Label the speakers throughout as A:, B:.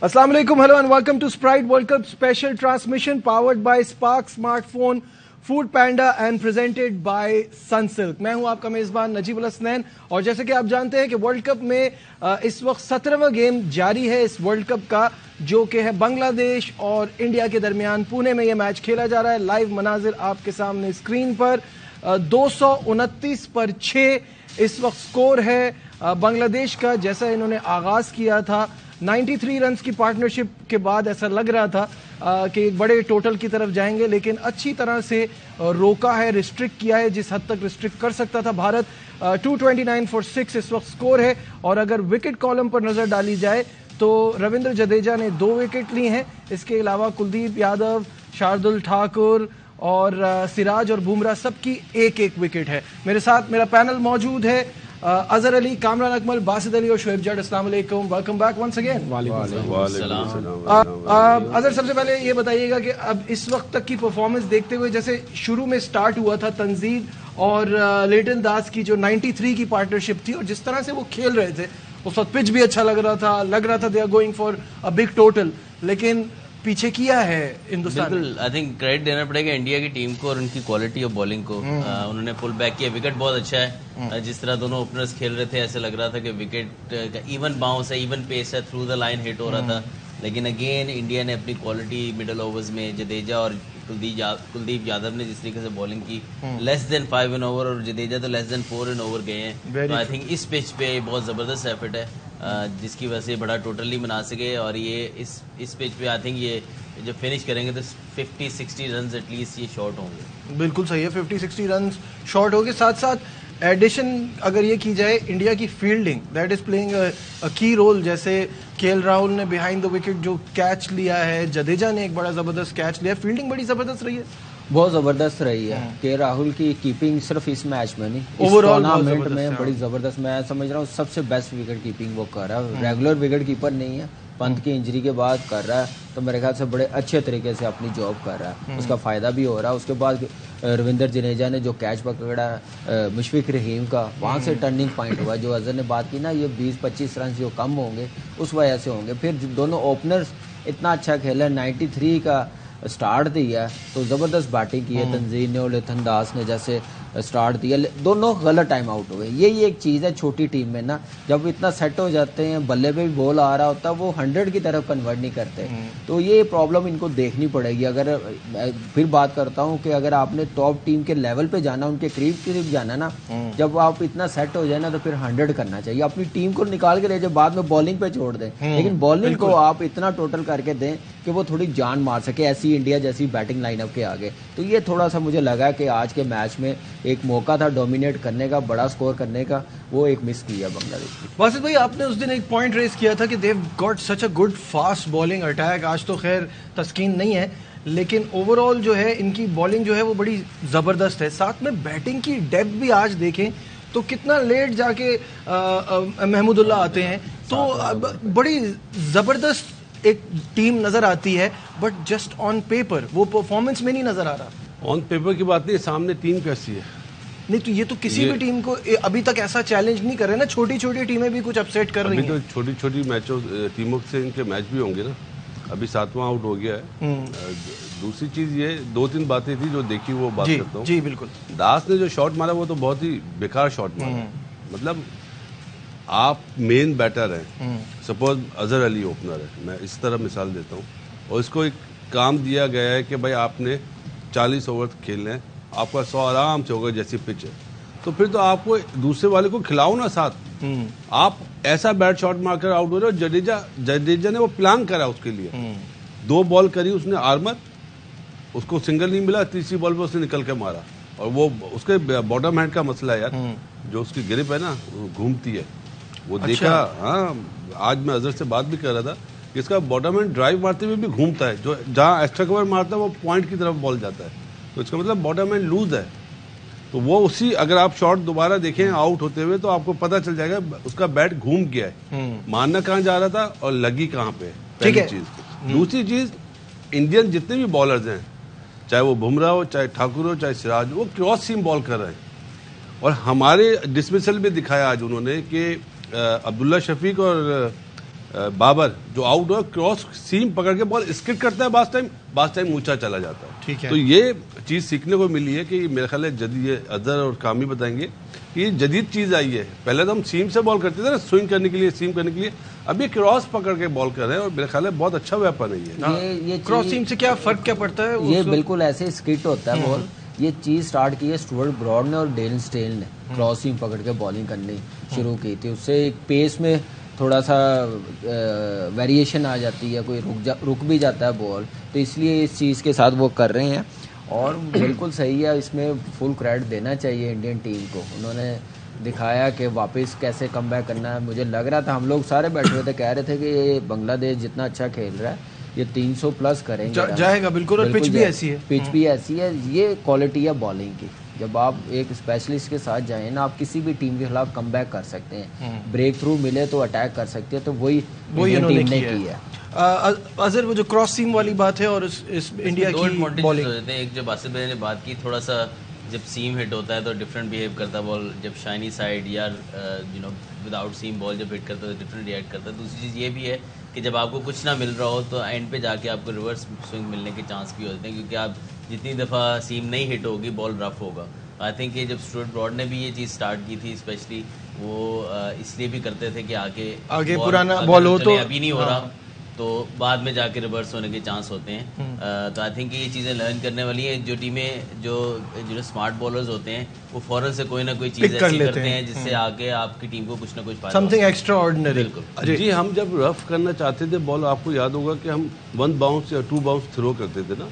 A: Assalamu alaikum, hello and welcome to Sprite World Cup special transmission powered by Spark Smartphone, Food Panda and presented by Sunsilk। मैं हूं आपका मेजबान नजीब उल हसनैन और जैसे कि आप जानते हैं कि वर्ल्ड कप में इस वक्त 17वां गेम जारी है इस वर्ल्ड कप का, जो कि है बांग्लादेश और इंडिया के दरमियान। पुणे में यह मैच खेला जा रहा है। लाइव मनाजिर आपके सामने स्क्रीन पर। 229 पर 6 इस वक्त स्कोर है बांग्लादेश का। जैसा इन्होंने आगाज किया था 93 रन की पार्टनरशिप के बाद ऐसा लग रहा था कि एक बड़े टोटल की तरफ जाएंगे, लेकिन अच्छी तरह से रोका है, रिस्ट्रिक्ट किया है जिस हद तक रिस्ट्रिक्ट कर सकता था भारत। 229 फॉर 6 इस वक्त स्कोर है। और अगर विकेट कॉलम पर नजर डाली जाए तो रविंद्र जडेजा ने 2 विकेट ली हैं। इसके अलावा कुलदीप यादव, शार्दुल ठाकुर और सिराज और बुमराह सबकी एक एक विकेट है। मेरे साथ मेरा पैनल मौजूद है। अजहर अली, कामरान अकमल, बासित अली और शोएब जट। अस्सलाम वालेकुम, welcome back once again. Azhar, सबसे पहले ये बताइएगा कि अब इस वक्त तक की परफॉर्मेंस देखते हुए, जैसे शुरू में स्टार्ट हुआ था तंजीद और लिटन दास की जो 93 की पार्टनरशिप थी और जिस तरह से वो खेल रहे थे उस वक्त पिच भी अच्छा लग रहा था they are going for a big total, लेकिन पीछे किया है हिंदुस्तान।
B: बिल्कुल, आई थिंक क्रेडिट देना पड़ेगा इंडिया की टीम को और उनकी क्वालिटी ऑफ बॉलिंग को। उन्होंने पुल बैक किया, विकेट बहुत अच्छा है। जिस तरह दोनों ओपनर्स खेल रहे थे ऐसे लग रहा था कि विकेट का इवन बाउंस है, इवन पेस है, थ्रू द लाइन हिट हो रहा था। लेकिन अगेन इंडिया ने अपनी क्वालिटी मिडल ओवर्स में जडेजा और कुलदीप यादव ने जिस तरीके से बॉलिंग की, लेस देन 5 इन ओवर और जडेजा तो लेस देन 4 इन ओवर गए हैं। तो आई थिंक इस पिच पे बहुत जबरदस्त एफर्ट है जिसकी वजह से बड़ा टोटली बना सके। और ये इस पिच पे आई थिंक ये जब फिनिश करेंगे तो 50-60 रन एटलीस्ट ये शॉर्ट होंगे।
A: बिल्कुल सही है, 50-60 रन शॉर्ट होंगे। साथ साथ एडिशन अगर ये की जाए, इंडिया की fielding that is playing a की रोल। जैसे केएल राहुल ने बिहाइंड द विकेट जो कैच लिया है, जडेजा ने एक बड़ा जबरदस्त कैच लिया। फील्डिंग बड़ी जबरदस्त रही है,
C: बहुत जबरदस्त रही है। के राहुल की कीपिंग सिर्फ इस मैच में नहीं, ओवरऑल टूर्नामेंट में बड़ी जबरदस्त। मैं समझ रहा हूँ सबसे बेस्ट विकेट कीपिंग वो कर रहा है। रेगुलर विकेट कीपर नहीं है, पंत की इंजरी के बाद कर रहा है, तो मेरे ख्याल से बड़े अच्छे तरीके से अपनी जॉब कर रहा है। उसका फायदा भी हो रहा है। उसके बाद रविंद्र जडेजा ने जो कैच पकड़ा मुशफिक रहीम का, वहाँ से टर्निंग पॉइंट हुआ। जो अजहर ने बात की ना, ये 20-25 रन जो कम होंगे उस वजह से होंगे। फिर दोनों ओपनर्स इतना अच्छा खेला, 93 का स्टार्ट दिया तो ज़बरदस्त बैटिंग की है तंजीम ने और लिटन दास ने जैसे स्टार्ट दिया। दोनों गलत टाइम आउट हो गए। यही एक चीज़ है छोटी टीम में ना, जब इतना सेट हो जाते हैं, बल्ले पे भी बॉल आ रहा होता है, वो 100 की तरफ कन्वर्ट नहीं करते। तो ये प्रॉब्लम इनको देखनी पड़ेगी। अगर फिर बात करता हूँ कि अगर आपने टॉप टीम के लेवल पे जाना, उनके करीब जाना ना, जब आप इतना सेट हो जाए ना तो फिर 100 करना चाहिए। अपनी टीम को निकाल के ले जाए, बाद में बॉलिंग पे छोड़ दें, लेकिन बॉलिंग को आप इतना टोटल करके दें कि वो थोड़ी जान मार सके ऐसी इंडिया जैसी बैटिंग लाइनअप के आगे। तो ये थोड़ा सा मुझे लगा कि आज के मैच में एक मौका था डोमिनेट करने का, बड़ा स्कोर करने का, वो एक मिस किया बांग्लादेश की।
A: वासित भाई, आपने उस दिन एक पॉइंट रेस किया था कि they got such a good fast bowling attack. आज तो खैर तस्कीन नहीं है, लेकिन ओवरऑल जो है इनकी बॉलिंग जो है वो बड़ी जबरदस्त है। साथ में बैटिंग की डेप्थ भी आज देखें तो कितना लेट जाके महमूदुल्लाह आते हैं, तो बड़ी जबरदस्त एक टीम नजर आती है। बट जस्ट ऑन पेपर वो परफॉर्मेंस में नहीं नजर आ रहा।
D: ऑन पेपर की बात नहीं, सामने टीम कैसी है।
A: नहीं तो ये तो किसी भी टीम को अभी तक ऐसा चैलेंज नहीं कर रहे ना। छोटी छोटी टीमें भी कुछ अपसेट कर रही हैं।
D: अभी तो छोटी छोटी मैचों टीमों से इनके मैच भी होंगे ना। अभी 7वां आउट हो गया है। दूसरी चीज ये 2-3 बातें थी जो देखी वो बात करता हूँ।
A: जी बिल्कुल।
D: दास ने जो शॉट मारा वो तो बहुत ही बेकार शॉट मारा। मतलब आप मेन बैटर हैं, सपोज अजहर अली ओपनर है, मैं इस तरह मिसाल देता हूँ, और इसको एक काम दिया गया है कि भाई आपने 40 ओवर खेलने हैं, आपका 100 आराम से होगा जैसी पिच है, तो फिर तो आपको दूसरे वाले को खिलाओ ना साथ। आप ऐसा बैट शॉट मारकर आउट हो रहे हो। जडेजा ने वो प्लान करा उसके लिए। 2 बॉल करी उसने आर्मर, उसको सिंगल नहीं मिला, तीसरी बॉल पे उसने निकल के मारा। और वो उसके बॉटम हैंड का मसला है यार, जो उसकी ग्रिप है ना वो घूमती है, वो अच्छा। देखा। हाँ, आज मैं अजहर से बात भी कर रहा था कि इसका बॉटम हैंड ड्राइव मारते हुए भी घूमता है, जो जहाँ एक्स्ट्रा कवर मारता है वो पॉइंट की तरफ बॉल जाता है, तो इसका मतलब बॉटम हैंड लूज है। तो वो उसी, अगर आप शॉट दोबारा देखें आउट होते हुए तो आपको पता चल जाएगा उसका बैट घूम गया है, मारना कहाँ जा रहा था और लगी कहाँ पे। पहली चीज। दूसरी चीज, इंडियन जितने भी बॉलर्स हैं, चाहे वो बुमराह हो, चाहे ठाकुर हो, चाहे सिराज, वो क्रॉस सीम बॉल कर रहे हैं। और हमारे डिसमिसल में दिखाया आज उन्होंने कि अब्दुल्ला शफीक और बाबर जो आउट हुआ, क्रॉस सीम पकड़ के बॉल स्किट करता है, बास टाइम ऊंचा चला जाता है।
A: ठीक है।
D: तो ये चीज सीखने को मिली है कि मेरे ख्याल है जदीद, ये अदर और कामी बताएंगे कि ये जदीद चीज आई है। पहले तो हम सीम से बॉल करते थे ना, स्विंग करने के लिए, सीम करने के लिए, अब ये क्रॉस पकड़ के बॉल कर रहे हैं और मेरे ख्याल है बहुत अच्छा वेपन है
C: ये
A: क्रॉस सीम से क्या फर्क क्या पड़ता है?
C: ये बिल्कुल ऐसे स्किट होता है बॉल। ये चीज स्टार्ट की है स्टुअर्ट ब्रॉड ने और डेलन स्टेल ने, क्रॉस सीम पकड़ के बॉलिंग करनी शुरू की थी। उससे एक पेस में थोड़ा सा वेरिएशन आ जाती है, कोई रुक भी जाता है बॉल, तो इसलिए इस चीज़ के साथ वो कर रहे हैं और बिल्कुल सही है। इसमें फुल क्रेडिट देना चाहिए इंडियन टीम को। उन्होंने दिखाया कि वापस कैसे कम बैक करना है। मुझे लग रहा था, हम लोग सारे बैठे हुए थे, कह रहे थे कि ये बांग्लादेश जितना अच्छा खेल रहा है ये 300 प्लस करेंगे,
A: जाएगा बिल्कुल। और पिच भी ऐसी है,
C: पिच भी ऐसी है। ये क्वालिटी है बॉलिंग की। जब आप एक स्पेशलिस्ट के साथ जाएं ना, आप किसी भी टीम के खिलाफ कम बैक कर सकते हैं, ब्रेक थ्रू मिले तो अटैक कर सकते हैं। तो वही
A: इन्होंने
C: टीम ने की है।
A: अजहर, वो जो क्रॉस सीम वाली बात है और इस इंडिया की बॉलिंग,
B: एक जो बासित भाई ने बात की, थोड़ा सा जब सीम हिट होता है तो डिफरेंट बिहेव करता है बॉल, जब शाइनी साइड या विदाउट सीम बॉल जब हिट करता है तो डिफरेंट रिएक्ट करता है। दूसरी चीज़ ये भी है कि जब आपको कुछ ना मिल रहा हो तो एंड पे जाके आपको रिवर्स स्विंग मिलने के चांस भी होते हैं, क्योंकि आप जितनी दफ़ा सीम नहीं हिट होगी बॉल रफ होगा। आई थिंक ये जब स्टुअर्ट ब्रॉड ने भी ये चीज़ स्टार्ट की थी, स्पेशली वो इसलिए भी करते थे कि आगे
A: पुराना बॉल हो तो
B: अभी नहीं हो रहा तो बाद में जाके रिवर्स होने के चांस होते हैं। तो आई थिंक ये चीज़ें लर्न करने वाली हैं। जो टीमें जो स्मार्ट बॉलर्स होते हैं वो फौरन से कोई ना कोई चीज़ ऐसी करते हैं जिससे आगे आपकी टीम को कुछ ना कुछ
A: समथिंग एक्स्ट्रा ऑर्डिनरी।
B: बिल्कुल
D: जी। हम जब रफ करना चाहते थे बॉल, आपको याद होगा कि हम 1 बाउंस या 2 बाउंस थ्रो करते थे ना,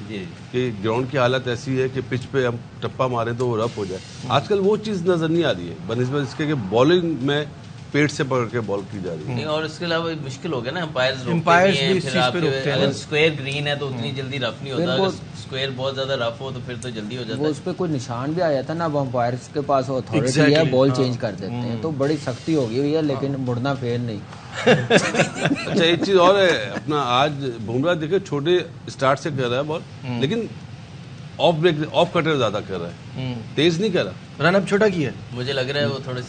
D: कि ग्राउंड की हालत ऐसी है कि पिच पे हम टप्पा मारे तो वो रफ हो जाए। आजकल वो चीज़ नजर नहीं आ रही है बनिस्बत इसके कि बॉलिंग में पेट से पकड़ के बॉल की जा रही है।
B: नहीं, और इसके अलावा मुश्किल हो गया ना, अंपायर्स
A: भी इस चीज पे रोकते हैं।
B: अगर स्क्वायर ग्रीन है तो उतनी जल्दी रफ नहीं होता, अगर स्क्वायर बहुत ज्यादा रफ हो तो फिर तो जल्दी हो जाता है।
C: वो उस पे कोई निशान भी आया था ना, अब अंपायर्स के पास अथॉरिटी है, बॉल चेंज कर देते हैं। तो बड़ी सख्ती हो गई है, लेकिन मुड़ना फेर नहीं।
D: अच्छा, एक चीज और है अपना, आज बुमराह देखे छोटे स्टार्ट से कर रहा है बॉल, लेकिन ऑफ कटर ज्यादा कर रहा है, तेज नहीं कर रहा।
A: रनअप छोटा किया है,
B: मुझे लग रहा है वो थोड़ा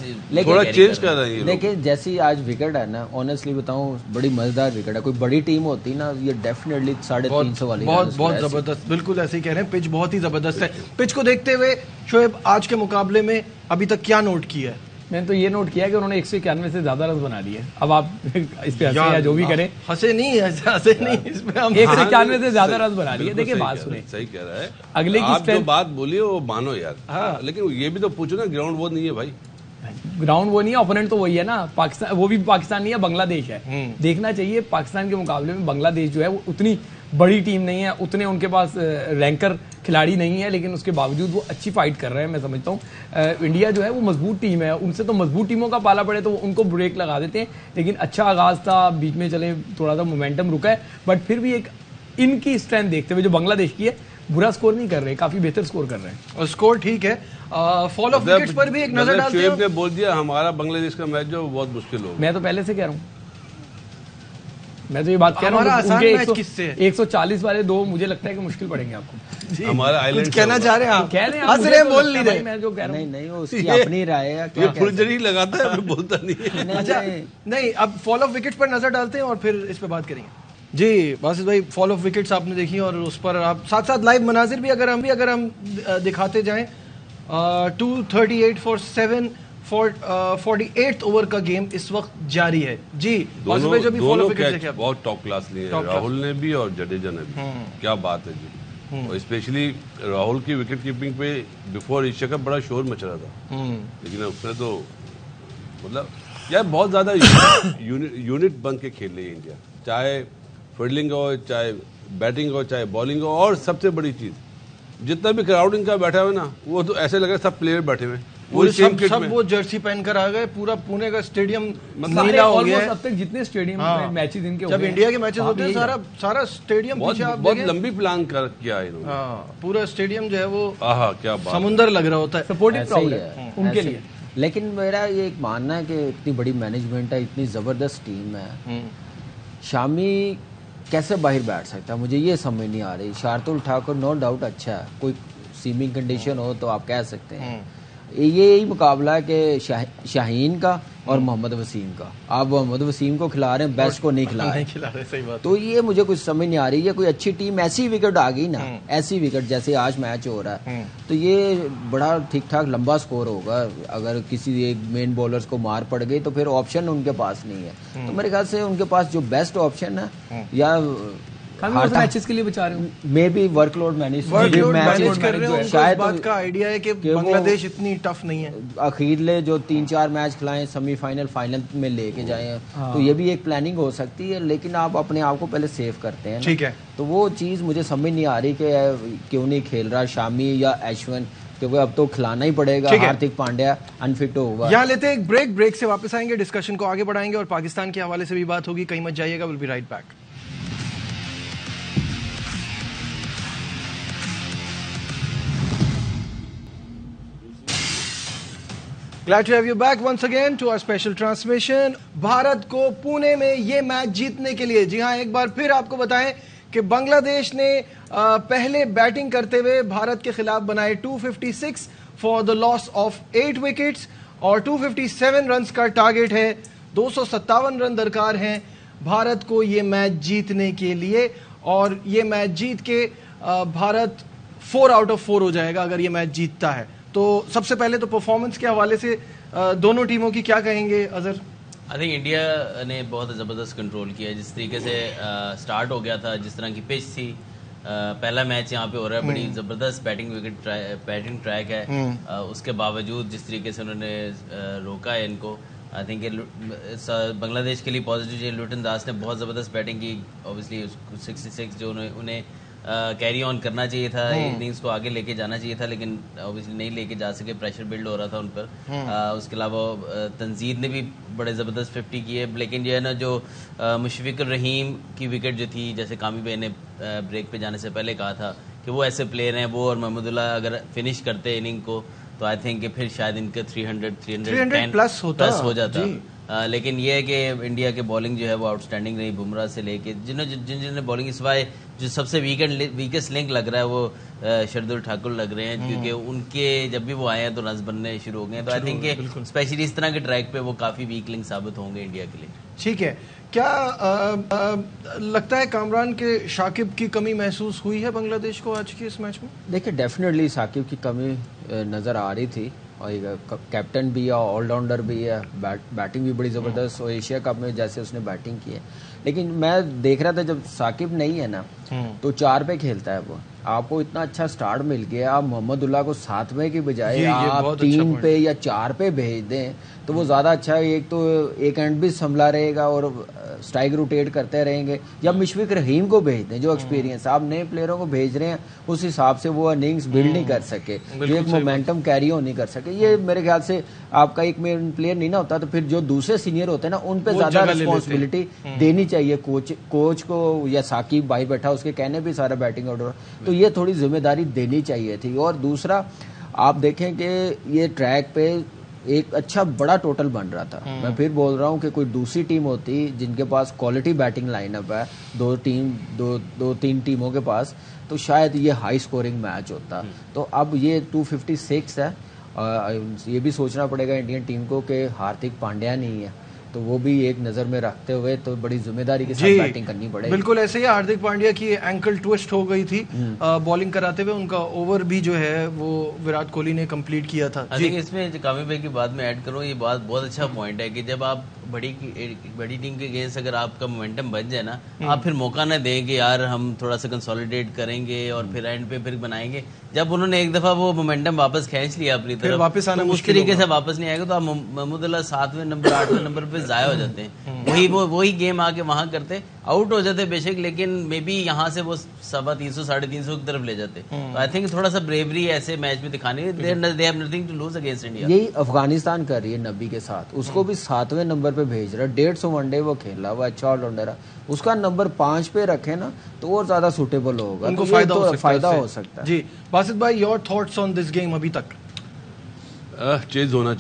D: चेंज कर रहा है।
C: देखिए जैसी आज विकेट है ना, ऑनेस्टली बताऊं बड़ी मजेदार विकेट है। कोई बड़ी टीम होती ना, ये डेफिनेटली 350 वाली
A: बहुत जबरदस्त, बिल्कुल ऐसे ही कह रहे हैं। पिच बहुत ही जबरदस्त है। पिच को देखते हुए शोएब, आज के मुकाबले में अभी तक क्या नोट किया है?
E: मैंने तो ये नोट किया कि उन्होंने 191 से ज्यादा रन बना लिए। अब आप इस पे हंसे या जो भी करें,
A: हंसे नहीं, इसमें हम
E: 191 से ज्यादा रन बना लिए। देखिए बात सुने,
D: सही कह रहा है।
E: अगले की
D: आप जो बात बोलिए वो मानो यार, हाँ, लेकिन ये भी तो पूछो ना, ग्राउंड वो नहीं है भाई।
E: ग्राउंड वो नहीं है, ओपोनेंट तो वही है ना, पाकिस्तान। वो भी पाकिस्तान नहीं है, बांग्लादेश है। देखना चाहिए पाकिस्तान के मुकाबले में बांग्लादेश जो है वो उतनी बड़ी टीम नहीं है, उतने उनके पास रैंकर खिलाड़ी नहीं है, लेकिन उसके बावजूद वो अच्छी फाइट कर रहे हैं। मैं समझता हूँ इंडिया जो है वो मजबूत टीम है, उनसे तो मजबूत टीमों का पाला पड़े तो उनको ब्रेक लगा देते हैं। लेकिन अच्छा आगाज था, बीच में चले थोड़ा सा मोमेंटम रुका है, बट फिर भी एक इनकी स्ट्रेंथ देखते हुए जो बांग्लादेश की है, बुरा स्कोर नहीं कर रहे, काफी बेहतर स्कोर कर रहे हैं।
A: और स्कोर ठीक है। फॉल ऑफ विकेट्स पर भी एक नजर डालते हैं।
D: शुएब ने बोल दिया हमारा बांग्लादेश का मैच जो बहुत मुश्किल होगा।
E: मैं तो पहले से कह रहा हूँ, मैं तो ये बात कह रहा हूँ, उनके 140 वाले 2 मुझे लगता है कि मुश्किल पड़ेंगे आपको।
D: हमारा आइलैंड
A: कहना चाह रहे हैं आप,
E: कह रहे हैं,
A: हंस रहे हैं, बोल नहीं रहे।
E: मैं जो कह रहा हूँ
C: नहीं, उसकी अपनी राय है।
D: ये फुलझड़ी लगाता है, बोलता नहीं।
A: अच्छा, नहीं, अब फॉल ऑफ विकेट पर नजर डालते हैं और फिर इस पे बात करेंगे। जी बासित भाई, फॉल ऑफ विकेट्स आपने देखी और उस पर आप साथ साथ लाइव मनाजिर भी अगर हम दिखाते जाएं। 238 फॉर 7 48th ओवर का गेम इस वक्त जारी है। जी बासित भाई, जो भी फॉल ऑफ विकेट देखे
D: बहुत टॉप क्लास लिए, राहुल ने भी और जडेजा ने भी, क्या बात है जी। और स्पेशली राहुल की विकेट कीपिंग पे बिफोर एशिया कप बड़ा शोर मच रहा था, लेकिन उसने तो मतलब यार बहुत ज्यादा यूनिट बन के खेल रही है इंडिया, चाहे फील्डिंग हो, चाहे बैटिंग हो, चाहे बॉलिंग हो। और सबसे बड़ी चीज, जितना भी क्राउडिंग का बैठा हुआ ना, वो तो ऐसे लग रहा है सब प्लेयर बैठे हुए,
A: सब वो जर्सी पहनकर आ गए। पूरा पुणे का स्टेडियम नीला हो गया है।
E: अब तक जितने स्टेडियम में मैचेस इनके
A: जब इंडिया के मैचेस होते हैं, सारा स्टेडियम
D: बहुत लंबी प्लान किया है इन्होंने।
A: पूरा स्टेडियम जो है वो
D: क्या बात,
A: समुंदर लग रहा होता है।
E: सपोर्टिव क्राउड है उनके लिए।
C: लेकिन मेरा ये एक मानना है कि इतनी बड़ी मैनेजमेंट है, इतनी जबरदस्त टीम है, शामी कैसे बाहर बैठ सकता है, मुझे ये समझ नहीं आ रही। शार्दुल ठाकुर नो डाउट अच्छा है, कोई सीमिंग कंडीशन हो तो आप कह सकते हैं। यही मुकाबला है कि शाहीन का और मोहम्मद वसीम का। आप मोहम्मद वसीम को खिला रहे हैं, बेस्ट को नहीं खिला
A: रहे। सही बात।
C: तो ये मुझे कुछ समझ नहीं आ रही है। कोई अच्छी टीम ऐसी विकेट आ गई ना, ऐसी विकेट जैसे आज मैच हो रहा है, तो ये बड़ा ठीक ठाक लंबा स्कोर होगा। अगर किसी एक मेन बॉलर्स को मार पड़ गई तो फिर ऑप्शन उनके पास नहीं है। तो मेरे ख्याल से उनके पास जो बेस्ट ऑप्शन है, या
E: मैचेस के लिए बचा रहे हो,
C: मे बी वर्कलोड मैनेज
A: कर रहे हो। शायद बात का आइडिया है कि बांग्लादेश इतनी टफ नहीं है,
C: अखीरले जो 3-4 मैच खिलाएं, सेमीफाइनल फाइनल में लेके जाएं, तो ये भी एक प्लानिंग हो सकती है। लेकिन आप अपने आप को पहले सेव करते हैं,
A: ठीक है।
C: तो वो चीज मुझे समझ नहीं आ रही कि क्यों नहीं खेल रहा शामी या अश्विन, क्योंकि अब तो खिलाना ही पड़ेगा। हार्दिक पांड्या अनफिट होगा।
A: यहाँ लेते हैं एक ब्रेक से वापस आएंगे, डिस्कशन को आगे बढ़ाएंगे और पाकिस्तान के हवाले से भी बात होगी। कहीं मत जाइएगा, will be right back. Glad to have you back once again to our special transmission. Bharat को पुणे में ये मैच जीतने के लिए, जी हाँ, एक बार फिर आपको बताएं कि बांग्लादेश ने पहले बैटिंग करते हुए भारत के खिलाफ बनाए 256 for the loss of 8 wickets और 257 रन का टारगेट है। 257 रन दरकार हैं भारत को ये मैच जीतने के लिए, और ये मैच जीत के भारत 4 आउट ऑफ 4 हो जाएगा अगर ये मैच जीतता है। तो सबसे पहले तो परफॉर्मेंस के हवाले से दोनों टीमों की क्या कहेंगे अजहर?
B: आई थिंक इंडिया ने बहुत ज़बरदस्त कंट्रोल किया, जिस तरीके से स्टार्ट हो गया था, जिस तरह की पिच थी। पहला मैच यहाँ पे हो रहा है, बड़ी ज़बरदस्त बैटिंग ट्रैक है। उसके बावजूद जिस तरीके से उन्होंने रोका है इनको, आई थिंक बांग्लादेश के लिए पॉजिटिव। लुटन दास ने बहुत ज़बरदस्त बैटिंग की, ऑब्वियसली 66 जो उन्हें कैरी ऑन करना चाहिए था, इनिंग्स को आगे लेके जाना चाहिए था, लेकिन ऑब्वियसली नहीं लेके जा सके, प्रेशर बिल्ड हो रहा था उन पर। उसके अलावा तंजीद ने भी बड़े ज़बरदस्त 50 किए, लेकिन जो है ना, जो मुशफिकुर रहीम की विकेट जो थी, जैसे कामी भाई ने ब्रेक पे जाने से पहले कहा था कि वो ऐसे प्लेयर हैं, वो और महमूदुल्लाह अगर फिनिश करते इनिंग को, तो आई थिंक फिर शायद इनके 300 प्लस हो जाता। लेकिन ये है कि इंडिया के बॉलिंग जो है वो आउटस्टैंडिंग रही, बुमराह से लेके जिन्होंने बॉलिंग, सिवाय जो सबसे वीकेस्ट लिंक लग रहा है वो शरदुल ठाकुर लग रहे हैं, क्योंकि उनके जब भी वो आए हैं तो रन बनने शुरू हो गए। तो आई थिंक स्पेशली इस तरह के ट्रैक पे वो काफी वीक लिंक साबित होंगे इंडिया के लिए।
A: ठीक है, क्या लगता है कामरान के शाकिब की कमी महसूस हुई है बांग्लादेश को आज की इस मैच में?
C: देखिए, डेफिनेटली शाकिब की कमी नजर आ रही थी, और कैप्टन भी है, ऑलराउंडर भी है, बैटिंग भी बड़ी ज़बरदस्त, और एशिया कप में जैसे उसने बैटिंग की है। लेकिन मैं देख रहा था जब साकिब नहीं है ना, तो 4 पे खेलता है वो। आपको इतना अच्छा स्टार्ट मिल गया, आप मोहम्मदुल्लाह को 7वें की बजाय आप 3 पे या 4 पे भेज दें तो वो ज़्यादा अच्छा है। एक तो एक एंड भी संभला रहेगा और स्ट्राइक रोटेट करते रहेंगे, या मुशफिक रहीम को भेज दें जो एक्सपीरियंस। आप नए प्लेयरों को भेज रहे हैं, उस हिसाब से वो इनिंग्स बिल्ड नहीं कर सके, जो एक मोमेंटम कैरी ऑन नहीं कर सके। ये मेरे ख्याल से आपका एक मेन प्लेयर नहीं ना होता, तो फिर जो दूसरे सीनियर होते हैं ना, उन पे ज्यादा रिस्पॉन्सिबिलिटी देनी चाहिए कोच को, या साकिब भाई बैठा उसके कहने भी सारा बैटिंग ऑर्डर, तो ये थोड़ी जिम्मेदारी देनी चाहिए थी। और दूसरा, आप देखें कि ये ट्रैक पे एक अच्छा बड़ा टोटल बन रहा था। मैं फिर बोल रहा हूँ कि कोई दूसरी टीम होती जिनके पास क्वालिटी बैटिंग लाइनअप है, दो तीन टीमों के पास, तो शायद ये हाई स्कोरिंग मैच होता। तो अब ये 256 है, ये भी सोचना पड़ेगा इंडियन टीम को कि हार्दिक पांड्या नहीं है, तो वो भी एक नजर में रखते हुए तो बड़ी जिम्मेदारी के साथ बैटिंग करनी पड़ेगी।
A: बिल्कुल ऐसे ही हार्दिक पांड्या की एंकल ट्विस्ट हो गई थी बॉलिंग कराते हुए, उनका ओवर भी जो है वो विराट कोहली ने कंप्लीट किया था।
B: जी, इसमें कामी भाई की बात में ऐड करूं, ये बात बहुत अच्छा पॉइंट है कि जब आप बड़ी टीम के अगेंस्ट अगर आपका मोमेंटम बच जाए ना, आप फिर मौका ना दें कि यार हम थोड़ा सा कंसोलिडेट करेंगे और फिर एंड पे फिर बनाएंगे। जब उन्होंने एक दफा वो मोमेंटम वापस खींच लिया अपनी तरफ,
A: वापस आना
B: तो उस तरीके से वापस नहीं आएगा, तो आप महमूदुल्लाह 7वें नंबर 8वें नंबर पे जाया हो जाते हैं। वही गेम आके वहां करते, आउट हो जाते बेशक, लेकिन मे बी यहाँ से वो 350 350 की तरफ ले जाते। तो आई थिंक थोड़ा सा ब्रेवरी ऐसे मैच में दिखानी है। They have nothing to lose against India.
C: यही अफगानिस्तान कर रही है नबी के साथ, उसको भी 7वें नंबर पे भेज रहा है। 150 वनडे वो खेला, वो अच्छा ऑलराउंडर है, उसका नंबर 5 पे रखे ना तो और ज्यादा सुटेबल होगा,
A: उनको फायदा हो सकता है। जी बासित भाई, your thoughts on this game अभी तक?
D: चेज होना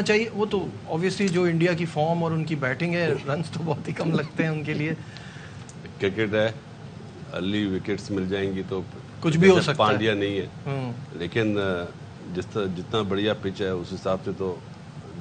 D: चाहिए।
A: वो तो ऑब्वियसली जो इंडिया की फॉर्म और उनकी बैटिंग है, रन्स तो बहुत ही कम लगते हैं उनके लिए।
D: क्रिकेट है, अर्ली विकेट्स मिल जाएंगी तो
A: कुछ भी हो सकता है।
D: पांड्या नहीं है, लेकिन जितना बढ़िया पिच है उस हिसाब से तो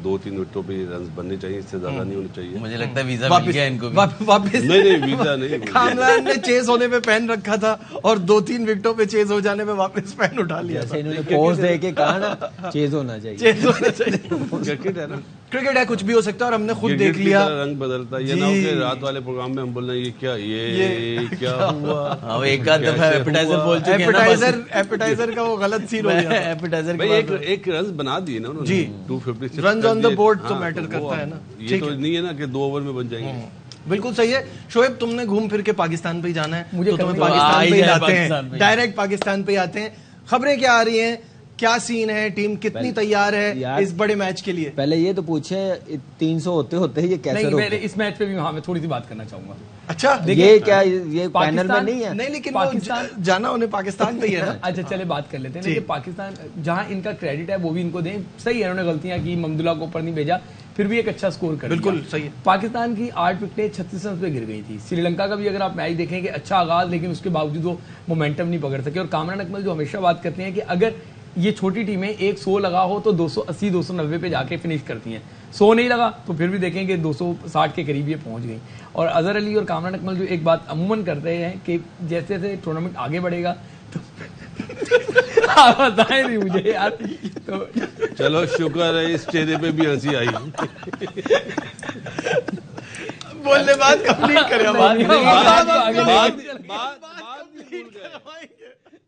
D: 2-3 विकेटों पे रन बनने चाहिए, इससे ज्यादा नहीं होने चाहिए।
B: मुझे लगता है वीजा मिल गया इनको भी।
A: वापस
D: नहीं वीजा नहीं।
A: कामरान ने चेस होने पे पेन रखा था और 2-3 विकेटों पे चेस हो जाने पे वापस पेन उठा लिया।
C: जैसे इन्होंने पोज दे के कहा ना, चेज होना चाहिए।
A: चेस होना चाहिए।
D: क्रिकेट है ना,
A: क्रिकेट है, कुछ भी हो सकता है और हमने खुद देख लिया।
D: रंग बदलता है, ये ना हो कि रात वाले प्रोग्राम में हम बोल रहे हैं ये क्या हुआ।
B: हाँ, एक आध दफा एपेटाइजर बोल चुके हैं ना,
A: एपेटाइजर का वो गलत सीन हो गया।
B: एपेटाइजर
D: भाई एक रन बना दिए ना उन्होंने, 256
A: रन ऑन द बोर्ड तो मैटर करता है ना।
D: ये तो नहीं है ना कि 2 ओवर में बन जाएंगे।
A: बिल्कुल सही है। शोएब, तुमने घूम फिर के पाकिस्तान पे ही जाना है,
E: मुझे
A: तो तुम्हें
E: कभी
A: पाकिस्तान पे ही लाते हैं,
B: पाकिस्तान पे।
A: डायरेक्ट पाकिस्तान पे ही आते हैं। खबरें क्या आ रही हैं, क्या सीन है, टीम कितनी तैयार है इस बड़े मैच के लिए?
C: पहले ये तो पूछे 300 होते होते ये कैसे
E: नहीं,
C: रोक
E: मैं इस मैच पे भी मैं थोड़ी सी बात करना चाहूंगा।
A: अच्छा,
C: ये क्या ये पैनल में नहीं है?
A: नहीं, लेकिन
E: पाकिस्तान
A: जाना उन्हें पाकिस्तान पे ही है ना।
E: अच्छा चले बात कर लेते हैं कि पाकिस्तान जहां इनका क्रेडिट है वो भी इनको दें। सही है, उन्होंने गलतियां की, ममदुल्ला को ऊपर नहीं भेजा, फिर भी एक अच्छा स्कोर कर
A: बिल्कुल सही है।
E: पाकिस्तान की 8 विकेटें 36 रन पे गिर गई थी। श्रीलंका का भी अगर आप मैच देखेंगे, अच्छा आगाज, लेकिन उसके बावजूद वो मोमेंटम नहीं पकड़ सके। और कामरान अकमल जो हमेशा बात करते हैं कि अगर ये छोटी टीमें 100 लगा हो तो 280-290 पे जाके फिनिश करती हैं, 100 नहीं लगा तो फिर भी देखेंगे 260 के करीब ये पहुंच गई। और अजहर अली और कामरान अकमल जो एक बात अमूमन करते हैं कि जैसे जैसे टूर्नामेंट आगे बढ़ेगा तो आप बताएं नहीं मुझे यार, तो
D: चलो शुक्र है इस चेहरे पे भी हंसी आई।
A: बोलने बात कंप्लीट करें।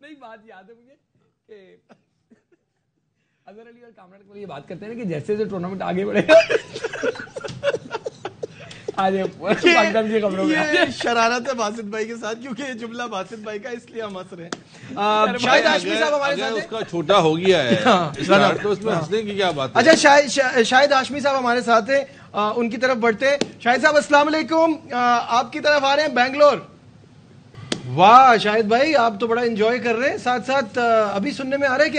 E: नहीं, बात याद है मुझे कि अजहर अली और कामरान अकमल ये बात करते हैं ना कि जैसे जैसे टूर्नामेंट आगे बढ़ेगा आज पाकिस्तान की खबरों में
A: ये शरारत है बासित भाई के साथ, क्योंकि ये जुमला बासित भाई का, इसलिए हम हंस रहे हैं। शाहिद हाशमी साहब हमारे साथ हैं।
D: उसका छोटा हो गया है स्टार्ट, तो उसमें हंसने की क्या बात है।
A: अच्छा, शाहिद हाशमी साहब हमारे साथ हैं, उनकी तरफ बढ़ते हैं। शाहिद साहब अस्सलाम वालेकुम, आपकी तरफ आ रहे हैं बैंगलोर। वाह शाहिद भाई, आप तो बड़ा एंजॉय कर रहे हैं। साथ साथ अभी सुनने में आ रहा है कि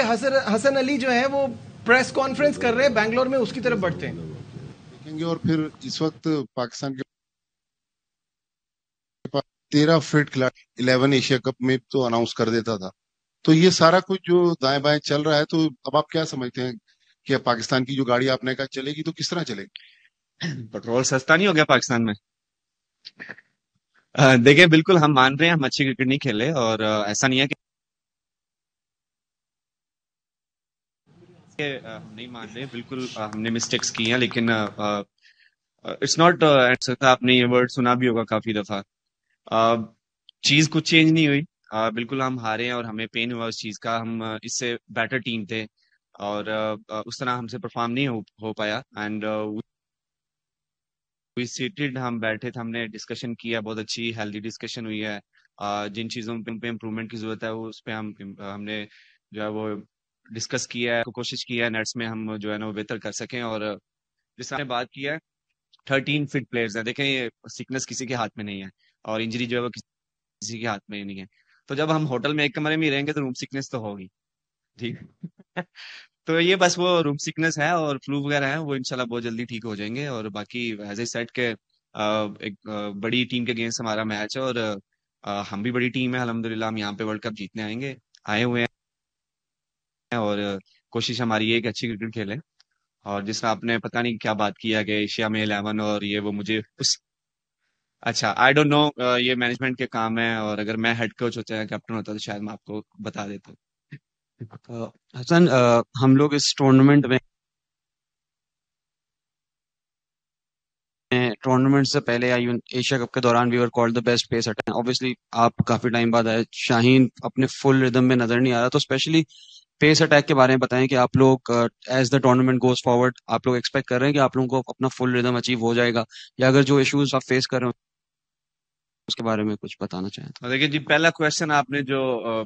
A: हसन अली जो है वो प्रेस कॉन्फ्रेंस कर रहे हैं बैंगलोर में, उसकी तरफ बढ़ते हैं।
F: देखेंगे। और फिर इस वक्त पाकिस्तान के पास 13 फिट खिलाड़ी 11 एशिया कप में तो अनाउंस कर देता था। तो ये सारा कुछ जो दाएं बाएं चल रहा है, तो अब आप क्या समझते हैं कि पाकिस्तान की जो गाड़ी आपने कहा चलेगी तो किस तरह चलेगी?
G: पेट्रोल सस्ता नहीं हो गया पाकिस्तान में? देखिए, बिल्कुल हम मान रहे हैं हम अच्छी क्रिकेट नहीं खेले, और ऐसा नहीं है कि हम नहीं मान रहे। बिल्कुल हमने मिस्टेक्स की हैं, लेकिन इट्स नॉट आपने ये वर्ड सुना भी होगा काफी दफा। चीज कुछ चेंज नहीं हुई। बिल्कुल हम हारे हैं और हमें पेन हुआ उस चीज का। हम इससे बेटर टीम थे और उस तरह हमसे परफॉर्म नहीं हो पाया। एंड वी सीटेड, हम बैठे थे, हमने डिस्कशन किया, बहुत अच्छी हेल्दी डिस्कशन हुई है। जिन चीजों पे इम्प्रूवमेंट की जरूरत है वो उस पे हमने जो है वो डिस्कस किया है, कोशिश की है नेट्स में हम जो है ना वो बेहतर कर सकें। और जिस हमने बात किया है, 13 फिट प्लेयर्स हैं। देखें, ये सिकनेस किसी के हाथ में नहीं है और इंजरी जो है वो किसी के हाथ में नहीं है। तो जब हम होटल में एक कमरे में ही रहेंगे तो रूम सिकनेस तो होगी, ठीक तो ये बस वो रूम सिकनेस है और फ्लू वगैरह है, वो इंशाल्लाह बहुत जल्दी ठीक हो जाएंगे। और बाकी एज ए सेट के एक बड़ी टीम के अगेंस्ट हमारा मैच है और हम भी बड़ी टीम है, अल्हम्दुलिल्लाह हम यहाँ पे वर्ल्ड कप जीतने आए हुए हैं और कोशिश हमारी ये है कि अच्छी क्रिकेट खेलें। और जिस तरह आपने पता नहीं क्या बात किया कि एशिया में 11 और ये वो, मुझे उस अच्छा आई डोंट नो, ये मैनेजमेंट के काम है, और अगर मैं हेड कोच होता या कैप्टन होता तो शायद मैं आपको बता देता। हसन, हम लोग इस टूर्नामेंट से पहले या इवन एशिया कप के दौरान we were called the best pace attack. Obviously आप काफी टाइम बाद आए, शाहीन अपने फुल रिदम में नजर नहीं आ रहा, तो स्पेशली पेस अटैक के बारे में बताएं कि आप लोग as the tournament goes forward आप लोग एक्सपेक्ट कर रहे हैं कि आप लोगों को अपना फुल रिदम अचीव हो जाएगा, या अगर जो इश्यूज आप फेस कर रहे हो उसके बारे में कुछ बताना चाहें तो। देखिए जी, पहला क्वेश्चन आपने जो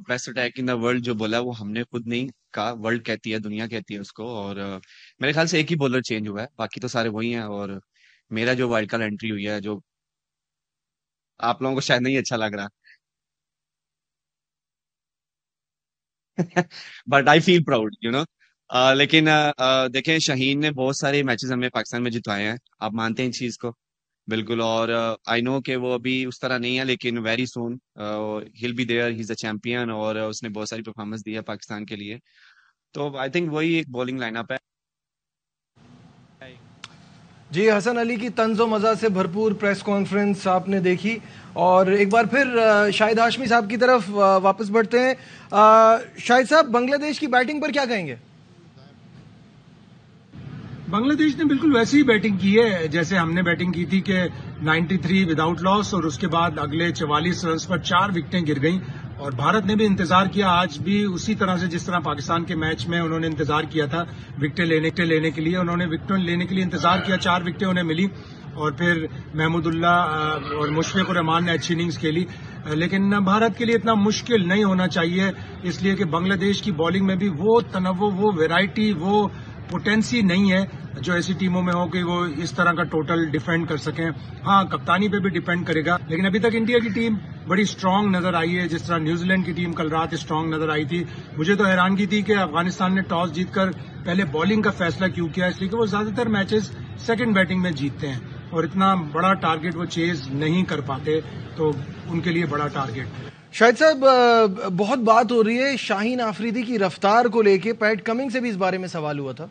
G: best attack in the world जो बोला वो हमने खुद नहीं कहा, वर्ल्ड कहती है, दुनिया कहती है उसको। और मेरे ख्याल से एक ही बॉलर चेंज हुआ है, बाकी तो सारे वही हैं। और मेरा जो वाइल्ड कार्ड एंट्री हुई है, जो आप लोगों को शायद नहीं अच्छा लग रहा but I feel proud, you know. लेकिन देखें, शाहीन ने बहुत सारे मैचेस हमें पाकिस्तान में जितवाए हैं, आप मानते हैं इस चीज को? बिल्कुल। और आई नो कि वो अभी उस तरह नहीं है, लेकिन very soon he'll be there, he is a champion, और उसने बहुत सारी परफॉर्मेंस दी है पाकिस्तान के लिए। तो आई थिंक वही एक बॉलिंग लाइनअप है
A: जी, हसन अली की तंज़ो मज़ा से भरपूर प्रेस कॉन्फ्रेंस आपने देखी और एक बार फिर शाहिद हाशमी साहब की तरफ वापस बढ़ते हैं। शाहिद साहब, बांग्लादेश की बैटिंग पर क्या कहेंगे?
H: बांग्लादेश ने बिल्कुल वैसी ही बैटिंग की है जैसे हमने बैटिंग की थी कि 93 विदाउट लॉस और उसके बाद अगले 44 रन पर 4 विकेटें गिर गईं और भारत ने भी इंतजार किया आज भी उसी तरह से जिस तरह पाकिस्तान के मैच में उन्होंने इंतजार किया था विकेटें लेने के लिए। उन्होंने विकेटें लेने के लिए इंतजार किया, 4 विकेटें उन्हें मिली और फिर महमूदुल्लाह और मुशफिक रहमान ने अच्छी इनिंग्स खेली। लेकिन भारत के लिए इतना मुश्किल नहीं होना चाहिए, इसलिए कि बांग्लादेश की बॉलिंग में भी वो तनव्वुर, वो वैरायटी, वो पोटेंसी नहीं है जो ऐसी टीमों में हो कि वो इस तरह का टोटल डिफेंड कर सकें। हाँ, कप्तानी पे भी डिपेंड करेगा, लेकिन अभी तक इंडिया की टीम बड़ी स्ट्रांग नजर आई है, जिस तरह न्यूजीलैंड की टीम कल रात स्ट्रांग नजर आई थी। मुझे तो हैरानगी थी कि अफगानिस्तान ने टॉस जीतकर पहले बॉलिंग का फैसला क्यों किया, इसलिए कि वो ज्यादातर मैचेस सेकंड बैटिंग में जीतते हैं और इतना बड़ा टारगेट वो चेज नहीं कर पाते, तो उनके लिए बड़ा टारगेट।
A: शाहिद साहब, बहुत बात हो रही है शाहीन आफरीदी की रफ्तार को लेके, पैट कमिंग से भी इस बारे में सवाल हुआ था।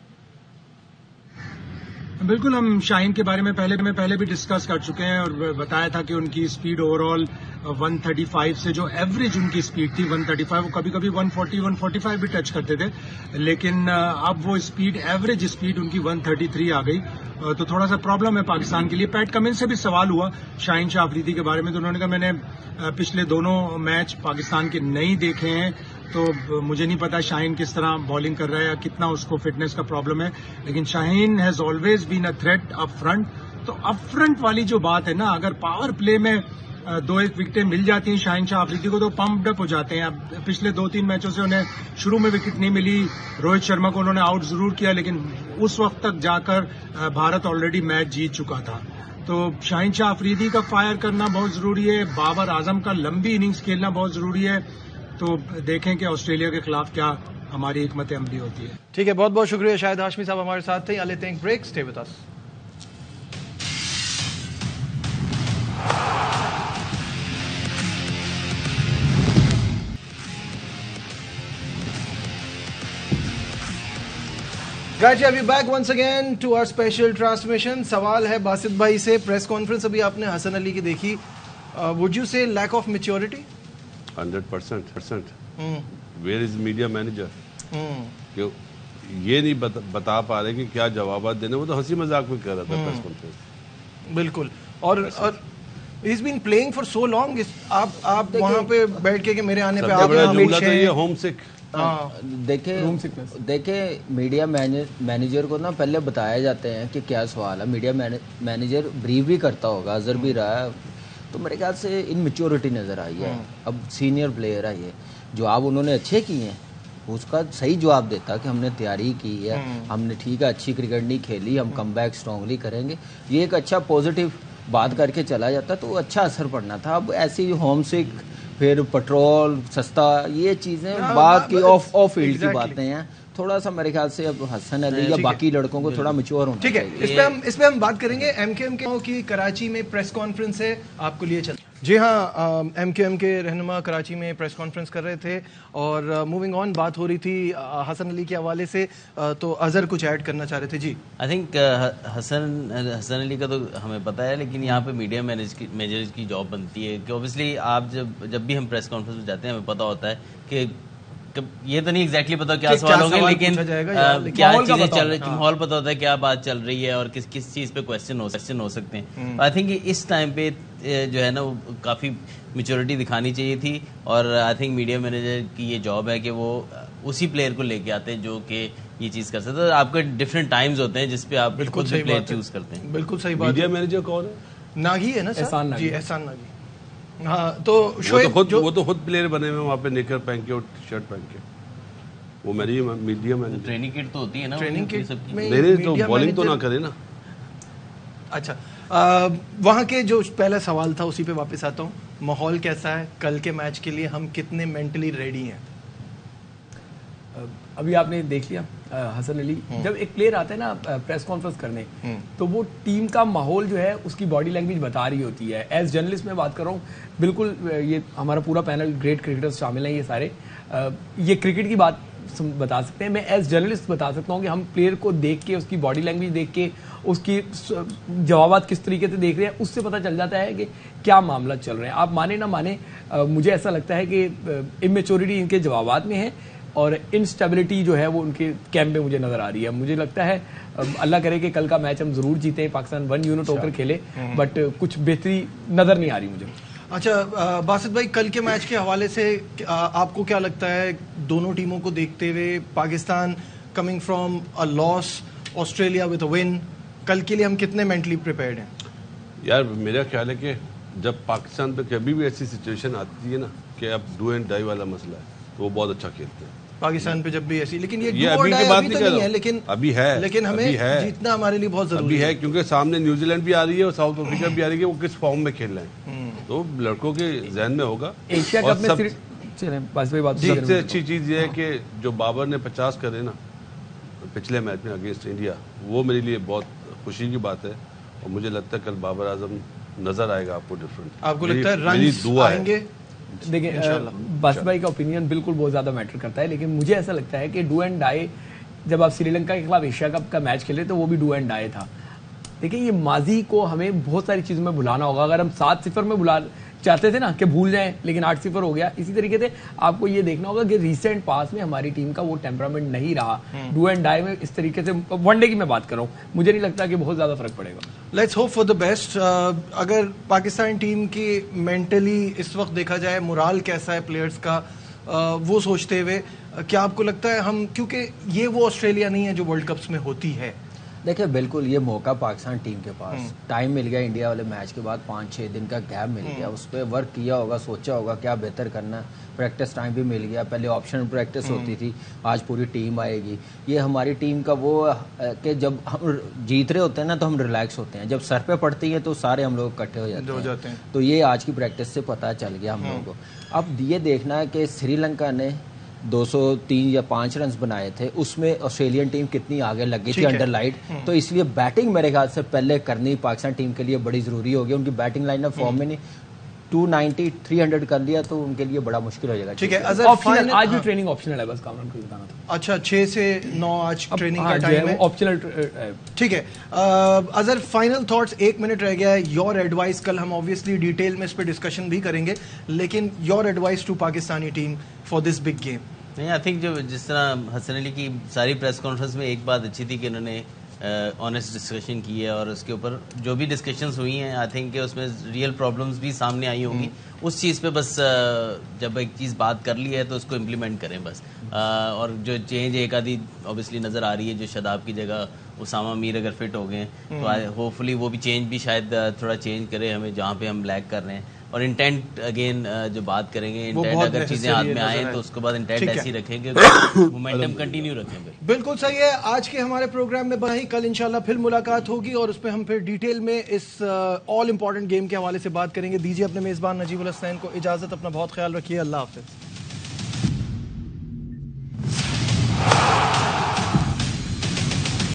H: बिल्कुल, हम शाहीन के बारे में पहले भी डिस्कस कर चुके हैं और बताया था कि उनकी स्पीड ओवरऑल 135 से जो एवरेज उनकी स्पीड थी 135, वो कभी कभी 140 145 भी टच करते थे, लेकिन अब वो स्पीड एवरेज स्पीड उनकी 133 आ गई, तो थोड़ा सा प्रॉब्लम है पाकिस्तान के लिए। पैट कमिंस से भी सवाल हुआ शाहीन शाह अफरीदी के बारे में, तो उन्होंने कहा मैंने पिछले दोनों मैच पाकिस्तान के नहीं देखे हैं, तो मुझे नहीं पता शाहीन किस तरह बॉलिंग कर रहा है या कितना उसको फिटनेस का प्रॉब्लम है, लेकिन Shaheen has always been a threat up front. तो अप फ्रंट वाली जो बात है ना, अगर पावर प्ले में 2-1 विकेटें मिल जाती हैं शाहीन शाह अफरीदी को तो पम्प्ड अप हो जाते हैं। अब पिछले 2-3 मैचों से उन्हें शुरू में विकेट नहीं मिली, रोहित शर्मा को उन्होंने आउट जरूर किया, लेकिन उस वक्त तक जाकर भारत ऑलरेडी मैच जीत चुका था। तो शाहीन शाह अफरीदी का फायर करना बहुत जरूरी है, बाबर आजम का लंबी इनिंग्स खेलना बहुत जरूरी है, तो देखें कि ऑस्ट्रेलिया के खिलाफ क्या हमारी हिकमत अमली होती है।
A: ठीक है, बहुत बहुत शुक्रिया शाहिद हाशमी साहब हमारे साथ थे। लेते हैं break, stay with us. Guys, we are back once again to our special transmission. सवाल है बासित भाई से, प्रेस कॉन्फ्रेंस अभी आपने हसन अली की देखी, would you say lack of maturity?
D: 100%. Where is media manager? क्यों ये नहीं बता पा रहे कि क्या जवाब देने, वो तो हंसी मजाक में कर रहा था प्रेस कॉन्फ्रेंस।
A: बिल्कुल, और he's been playing for so long, आप वहाँ पे बैठ के मेरे आने पे आप
D: होम सिक।
C: देखे मीडिया मैनेजर को ना पहले बताया जाते हैं कि क्या सवाल है, मीडिया मैनेजर ब्रीफ भी करता होगा, अजर भी रहा है, तो मेरे ख्याल से इनमेच्योरिटी नजर आई है। अब सीनियर प्लेयर है, ये जवाब उन्होंने अच्छे किए हैं, उसका सही जवाब देता कि हमने तैयारी की है, हमने ठीक है अच्छी क्रिकेट नहीं खेली, हम कमबैक स्ट्रांगली करेंगे, ये एक अच्छा पॉजिटिव बात करके चला जाता तो अच्छा असर पड़ना था। अब ऐसी होम सिक, फिर पेट्रोल सस्ता, ये चीजें बात की ऑफ फील्ड की बातें हैं, थोड़ा सा मेरे ख्याल से अब हसन अली या बाकी लड़कों को थोड़ा मैच्योर होना
A: चाहिए। ठीक है, इस पे हम बात करेंगे। एमकेएम की कराची में प्रेस कॉन्फ्रेंस है, आपको लिए चल। जी हाँ, एमकेएम के रहनुमा कराची में प्रेस कॉन्फ्रेंस कर रहे थे और मूविंग ऑन बात हो रही थी हसन अली के हवाले से, तो अजहर कुछ ऐड करना चाह रहे थे। जी,
B: आई थिंक हसन अली का तो हमें पता है, लेकिन यहाँ पे मीडिया मैनेजर की जॉब बनती है कि ऑब्वियसली आप जब भी हम प्रेस कॉन्फ्रेंस में जाते हैं हमें पता होता है कि ये तो नहीं एग्जैक्टली पता क्या सवाल होंगे, लेकिन क्या चीजें चल रही, माहौल पता होता है क्या बात चल रही है और किस चीज पे क्वेश्चन हो सकते हैं। आई थिंक इस टाइम पे जो है ना वो काफी मैच्योरिटी दिखानी चाहिए थी, और आई थिंक मीडिया मैनेजर की ये जॉब है कि वो उसी प्लेयर को लेके आते हैं जो कि ये चीज कर सकते हैं। आपके डिफरेंट टाइम्स होते हैं जिसपे आप बिल्कुल प्लेयर चूज करते हैं।
A: बिल्कुल सही बात।
D: मीडिया मैनेजर कौन है?
A: नागी है ना सर? एहसान नागी। हाँ, तो
D: वो तो खुद प्लेयर बने हुए वहाँ पे, निकर पहन के और टी शर्ट पहन के, वो मेरी मीडिया मैनेजर।
B: ट्रेनिंग किट तो होती है ना,
A: ट्रेनिंग किट
D: नहीं तो बॉलिंग तो ना करे ना।
A: अच्छा, वहाँ के जो पहला सवाल था उसी पे वापस आता हूँ, माहौल कैसा है कल के मैच के लिए, हम कितने मेंटली रेडी हैं?
E: अभी आपने देख लिया हसन अली, जब एक प्लेयर आता है ना प्रेस कॉन्फ्रेंस करने, तो वो टीम का माहौल जो है उसकी बॉडी लैंग्वेज बता रही होती है। एज जर्नलिस्ट मैं बात कर रहा हूँ, बिल्कुल ये हमारा पूरा पैनल ग्रेट क्रिकेटर्स शामिल हैं, ये सारे ये क्रिकेट की बात बता सकते हैं। मैं एज जर्नलिस्ट बता सकता हूँ कि हम प्लेयर को देख के, उसकी बॉडी लैंग्वेज देख के, उसकी जवाबात किस तरीके से देख रहे हैं, उससे पता चल जाता है कि क्या मामला चल रहे हैं। आप माने ना माने, मुझे ऐसा लगता है कि इमेच्योरिटी इनके जवाबात में है और इनस्टेबिलिटी जो है वो उनके कैंप में मुझे नजर आ रही है। मुझे लगता है अल्लाह करे कि कल का मैच हम जरूर जीते, पाकिस्तान 1 यूनिट होकर खेले, बट कुछ बेहतरी नजर नहीं आ रही मुझे।
A: अच्छा बासित भाई, कल के मैच के हवाले से आपको क्या लगता है, दोनों टीमों को देखते हुए, Pakistan coming from a loss, Australia with a win, कल के लिए हम कितने मेंटली प्रिपेयर्ड हैं?
D: यार मेरा ख्याल है कि जब पाकिस्तान पे कभी भी ऐसी सिचुएशन आती है ना कि अब डू एंड डाई वाला मसला है, तो वो बहुत अच्छा खेलते हैं पाकिस्तान पे जब भी ऐसी। लेकिन ये अभी की बात नहीं कर रहा, लेकिन अभी है, लेकिन हमें जीतना हमारे लिए बहुत जरूरी है, क्योंकि सामने न्यूजीलैंड भी आ रही है और साउथ अफ्रीका भी आ रही है, वो किस फॉर्म में खेल रहे हैं, तो लड़कों के जहन में होगा।
E: एशिया कप में
D: सबसे अच्छी चीज ये है कि जो बाबर ने 50 करे ना पिछले मैच में अगेंस्ट इंडिया, वो मेरे लिए बहुत खुशी की बात है और मुझे लगता है कल बाबर आजम नजर आएगा आपको डिफरेंट।
A: आपको लगता है रन आएंगे?
E: देखिए बासित भाई का ओपिनियन बिल्कुल बहुत ज्यादा मैटर करता है, लेकिन मुझे ऐसा लगता है कि डू एंड डाई, जब आप श्रीलंका के खिलाफ एशिया कप का मैच खेले तो वो भी डू एंड डाई था। देखिए ये माजी को हमें बहुत सारी चीजों में भुलाना होगा। अगर हम 7-0 में भुला चाहते थे ना कि भूल जाएं, लेकिन 8-0 हो गया। इसी तरीके से आपको ये देखना होगा कि रीसेंट पास में हमारी टीम का वो टेम्परामेंट नहीं रहा। डू एंड डाई में इस तरीके से, वनडे की मैं बात कर रहा हूँ, मुझे नहीं लगता कि बहुत ज्यादा फर्क पड़ेगा।
A: Let's hope for the best. अगर पाकिस्तान टीम की मेंटली इस वक्त देखा जाए, मोराल कैसा है प्लेयर्स का, वो सोचते हुए क्या आपको लगता है हम, क्योंकि ये वो ऑस्ट्रेलिया नहीं है जो वर्ल्ड कप्स में होती है?
C: देखिए बिल्कुल ये मौका पाकिस्तान टीम के पास, टाइम मिल गया इंडिया वाले मैच के बाद, 5-6 दिन का गैप मिल गया, उस पर वर्क किया होगा, सोचा होगा क्या बेहतर करना है, प्रैक्टिस टाइम भी मिल गया। पहले ऑप्शनल प्रैक्टिस होती थी, आज पूरी टीम आएगी। ये हमारी टीम का वो कि जब हम जीत रहे होते हैं ना तो हम रिलैक्स होते हैं, जब सर पे पड़ती है तो सारे हम लोग इकट्ठे हो जाते हैं। तो ये आज की प्रैक्टिस से पता चल गया हम लोगों को। अब ये देखना है कि श्रीलंका ने 203 या 5 रन बनाए थे, उसमें ऑस्ट्रेलियन टीम कितनी आगे लग गई थी अंडर लाइट, तो इसलिए बैटिंग मेरे ख्याल से पहले करनी पाकिस्तान टीम के लिए बड़ी जरूरी होगी। उनकी बैटिंग लाइन फॉर्म में नहीं, 290 300 कर लिया तो उनके लिए बड़ा मुश्किल हो जाएगा।
A: ठीक है,
E: आज भी ट्रेनिंग ऑप्शनल है, बस कामरान को बताना था।
A: अच्छा 6 से 9 आज ट्रेनिंग का टाइम है,
E: ऑप्शनल।
A: ठीक है अजहर, फाइनल थॉट्स, 1 मिनट रह गया है। योर एडवाइस, कल हम ऑब्वियसली डिटेल में इस पर डिस्कशन भी करेंगे, लेकिन your advice to Pakistani team for this big game.
B: नहीं, आई थिंक जो जिस तरह हसन अली की सारी प्रेस कॉन्फ्रेंस में एक बात अच्छी थी कि उन्होंने ऑनेस्ट डिस्कशन की है और उसके ऊपर जो भी डिस्कशंस हुई हैं, आई थिंक उसमें रियल प्रॉब्लम्स भी सामने आई होंगी। उस चीज़ पे बस जब एक चीज़ बात कर ली है तो उसको इम्प्लीमेंट करें बस। और जो चेंज एक आधी ऑब्वियसली नज़र आ रही है, जो शदाब की जगह उसामा मीर अगर फिट हो गए तो होपफुली वो भी चेंज भी शायद थोड़ा चेंज करे हमें जहाँ पे हम लैग कर रहे हैं। और इंटेंट अगेन जो बात करेंगे, इंटेंट अगर चीजें हाथ में आए तो उसके बाद इंटेंट ऐसी रखेंगे, मोमेंटम कंटिन्यू रखेंगे।
A: बिल्कुल सही है। आज के हमारे प्रोग्राम में बना ही, कल इंशाल्लाह फिर मुलाकात होगी और उस पर हम फिर डिटेल में इस ऑल इंपॉर्टेंट गेम के हवाले से बात करेंगे। दीजिए अपने मेजबान नजीबुल हसनैन को इजाजत, अपना बहुत ख्याल रखिए, अल्लाह हाफिज।